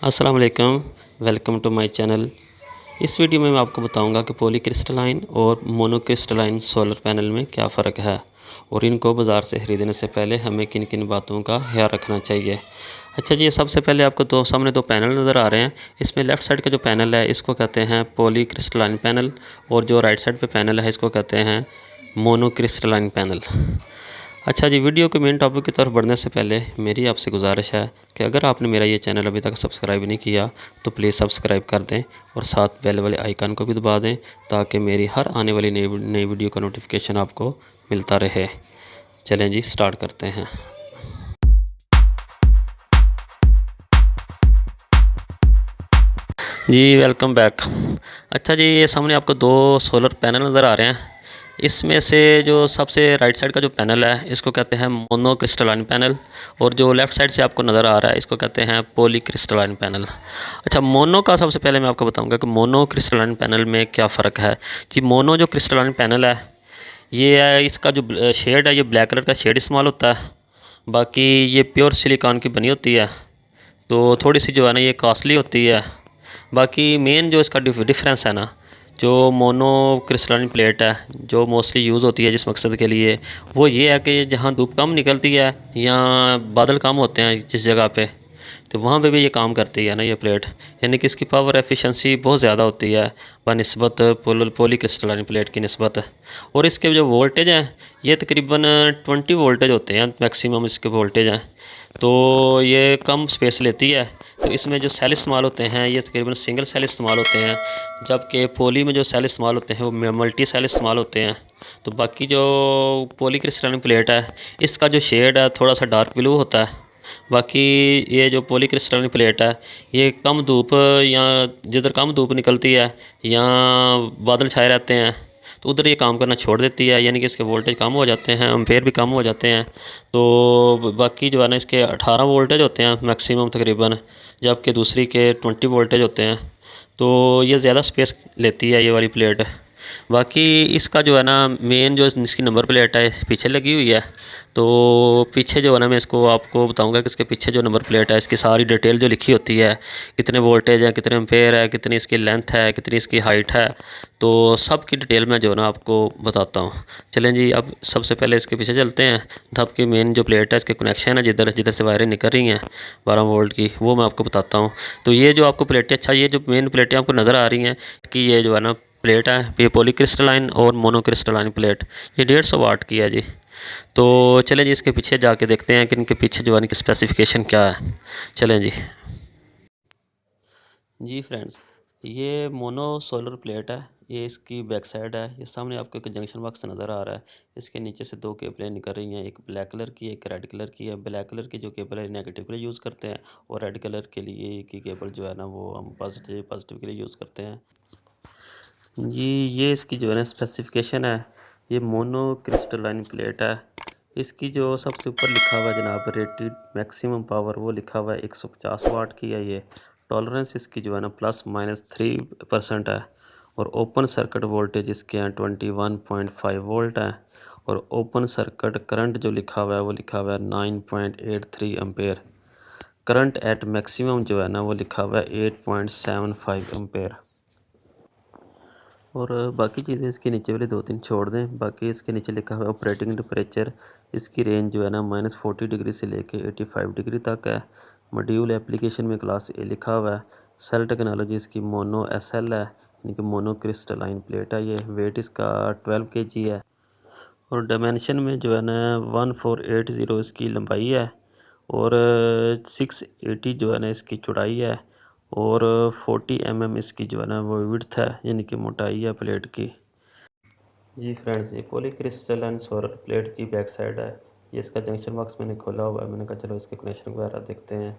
अस्सलाम वालेकुम, welcome to my channel. इस वीडियो में मैं आपको बताऊंगा कि पॉलीक्रिस्टलाइन और मोनोक्रिस्टलाइन सोलर पैनल में क्या फ़र्क है और इनको बाज़ार से ख़रीदने से पहले हमें किन किन बातों का ख्याल रखना चाहिए। अच्छा जी, सबसे पहले आपको सामने दो पैनल नज़र आ रहे हैं। इसमें लेफ़्ट साइड का जो पैनल है इसको कहते हैं पॉलीक्रिस्टलाइन पैनल और जो राइट साइड पे पैनल है इसको कहते हैं मोनोक्रिस्टलाइन पैनल। अच्छा जी, वीडियो के मेन टॉपिक की तरफ बढ़ने से पहले मेरी आपसे गुजारिश है कि अगर आपने मेरा ये चैनल अभी तक सब्सक्राइब नहीं किया तो प्लीज़ सब्सक्राइब कर दें और साथ बेल वाले आइकन को भी दबा दें ताकि मेरी हर आने वाली नई वीडियो का नोटिफिकेशन आपको मिलता रहे। चलें जी, स्टार्ट करते हैं। जी वेलकम बैक। अच्छा जी, ये सामने आपको दो सोलर पैनल नज़र आ रहे हैं। इसमें से जो सबसे राइट साइड का जो पैनल है इसको कहते हैं मोनोक्रिस्टलाइन पैनल और जो लेफ़्ट साइड से आपको नज़र आ रहा है इसको कहते हैं पॉलीक्रिस्टलाइन पैनल। अच्छा, मोनो का सबसे पहले मैं आपको बताऊंगा कि मोनोक्रिस्टलाइन पैनल में क्या फ़र्क है। कि मोनो जो क्रिस्टलाइन पैनल है ये है, इसका जो शेड है ये ब्लैक कलर का शेड इस्तेमाल होता है। बाकी ये प्योर सिलिकॉन की बनी होती है तो थोड़ी सी जो है ना ये कॉस्टली होती है। बाकी मेन जो इसका डिफरेंस है ना, जो मोनो क्रिस्टलाइन प्लेट है जो मोस्टली यूज़ होती है जिस मकसद के लिए, वो ये है कि जहाँ धूप कम निकलती है या बादल कम होते हैं जिस जगह पे, तो वहाँ पे भी ये काम करती है ना ये प्लेट। यानी कि इसकी पावर एफिशिएंसी बहुत ज़्यादा होती है बनिस्बत पॉलीक्रिस्टलाइन प्लेट की नस्बत। और इसके जो वोल्टेज हैं ये तकरीबन 20 वोल्टेज होते हैं, मैक्सिमम इसके वोल्टेज हैं। तो ये कम स्पेस लेती है। तो इसमें जो सेल इस्तेमाल होते हैं ये तकरीबन सिंगल सेल इस्तेमाल होते हैं, जबकि पोली में जो सेल इस्तेमाल होते हैं वो मल्टी सेल इस्तेमाल होते हैं। तो बाकी जो पॉलीक्रिस्टलाइन प्लेट है इसका जो शेड है थोड़ा सा डार्क ब्लू होता है। बाकी ये जो पॉलीक्रिस्टलाइन प्लेट है ये कम धूप या जिधर कम धूप निकलती है या बादल छाए रहते हैं तो उधर ये काम करना छोड़ देती है, यानी कि इसके वोल्टेज कम हो जाते हैं, एम्पेयर भी कम हो जाते हैं। तो बाकी जो है ना इसके 18 वोल्टेज होते हैं मैक्सिमम तकरीबन, जबकि दूसरी के 20 वोल्टेज होते हैं। तो ये ज़्यादा स्पेस लेती है ये वाली प्लेट। बाकी इसका जो है ना मेन जो इसकी नंबर प्लेट है पीछे लगी हुई है। तो पीछे जो है ना मैं इसको आपको बताऊंगा कि इसके पीछे जो नंबर प्लेट है इसकी सारी डिटेल जो लिखी होती है, कितने वोल्टेज है, कितने एम्पेयर है, कितनी इसकी लेंथ है, कितनी इसकी हाइट है, तो सब की डिटेल मैं जो है ना आपको बताता हूँ। चलें जी, अब सबसे पहले इसके पीछे चलते हैं। धब की मेन जो प्लेट है इसके कनेक्शन है जिधर जिधर से वायरें निकल रही हैं 12 वोल्ट की, वो मैं आपको बताता हूँ। तो ये जो आपको प्लेटें, अच्छा ये जो मेन प्लेटें आपको नज़र आ रही हैं कि ये जो है ना प्लेट है ये पॉलीक्रिस्टलाइन और मोनोक्रिस्टलाइन प्लेट, ये 150 वाट की है जी। तो चलें जी इसके पीछे जाके देखते हैं कि इनके पीछे जो है इनकी स्पेसिफिकेशन क्या है। चलें जी। जी फ्रेंड्स, ये मोनो सोलर प्लेट है, ये इसकी बैक साइड है। ये सामने आपको एक जंक्शन बॉक्स नज़र आ रहा है। इसके नीचे से दो केबलें निकल रही हैं, एक ब्लैक कलर की एक रेड कलर की है। ब्लैक कलर की जो केबल है नेगेटिव के लिए यूज़ करते हैं और रेड कलर के लिए की केबल जो है ना वो हम पॉजिटिव के लिए यूज़ करते हैं जी। ये इसकी जो है ना स्पेसिफिकेशन है, ये मोनो क्रिस्टलाइन प्लेट है। इसकी जो सबसे ऊपर लिखा हुआ है जनाब रेटेड मैक्सिमम पावर, वो लिखा हुआ है 150 वाट की है ये। टॉलरेंस इसकी जो है ना +-3% है और ओपन सर्किट वोल्टेज इसके हैं 21.5 वोल्ट है। और ओपन सर्किट करंट जो लिखा हुआ है वो लिखा हुआ है 9.83 एम्पेयर। करंट एट मैक्सिमम जो है ना वो लिखा हुआ है 8.75 एम्पेयर। और बाकी चीज़ें इसके नीचे वाले 2-3 छोड़ दें। बाकी इसके नीचे लिखा हुआ है ऑपरेटिंग टेम्परेचर, इसकी रेंज जो है ना -40 डिग्री से लेके 85 डिग्री तक है। मॉड्यूल एप्लीकेशन में क्लास ए लिखा हुआ है। सेल टेक्नोलॉजी इसकी मोनो एसएल है, यानी कि मोनो क्रिस्टलाइन प्लेट है ये। वेट इसका 12 kg है और डायमेंशन में जो है ना 1480 इसकी लंबाई है और 680 जो है ना इसकी चौड़ाई है और 40 इसकी जो है ना वो विड्थ है, यानी कि मोटाई है प्लेट की। जी फ्रेंड्स, ये पॉलीक्रिस्टलाइन सोलर प्लेट की बैक साइड है। ये इसका जंक्शन बॉक्स मैंने खोला हुआ है, मैंने कहा चलो इसके कनेक्शन वगैरह देखते हैं।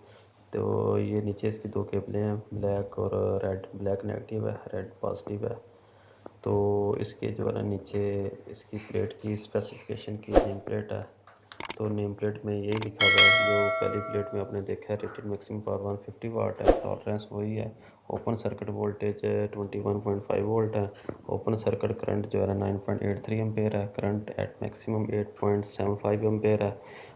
तो ये नीचे इसकी दो केबलें हैं, ब्लैक और रेड। ब्लैक नेगेटिव है, रेड पॉजिटिव है। तो इसके जो है ना नीचे इसकी प्लेट की स्पेसिफिकेशन की नेम प्लेट है। तो नेम प्लेट में यही लिखा हुआ है जो पहली प्लेट में आपने देखा है। रेटेड मैक्सिमम पावर 150 वाट है, टॉलरेंस वही है। ओपन सर्किट वोल्टेज 21.5 वोल्ट है। ओपन सर्किट करंट जो है ना 9.83 एम्पेयर है। करंट एट मैक्सिमम 8.75 एम्पेयर है।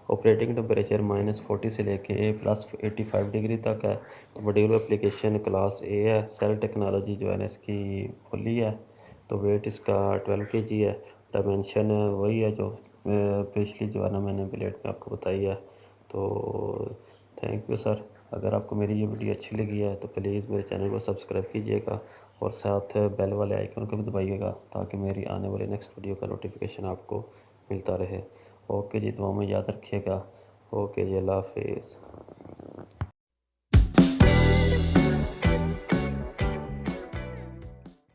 ऑपरेटिंग टेम्परेचर -40 से लेके +85 डिग्री तक है। तो मॉड्यूलर एप्लीकेशन क्लास ए है। सेल टेक्नोलॉजी जो है ना इसकी फुली है। तो वेट इसका 12 kg है। डायमेंशन वही है जो पिछली जो है ना मैंने प्लेट में आपको बताई है। तो थैंक यू सर। अगर आपको मेरी ये वीडियो अच्छी लगी है तो प्लीज़ मेरे चैनल को सब्सक्राइब कीजिएगा और साथ बेल वाले आइकन को भी दबाइएगा ताकि मेरी आने वाली नेक्स्ट वीडियो का नोटिफिकेशन आपको मिलता रहे। ओके जी, दुआ में याद रखिएगा। ओके जी, अल्लाह हाफिज़।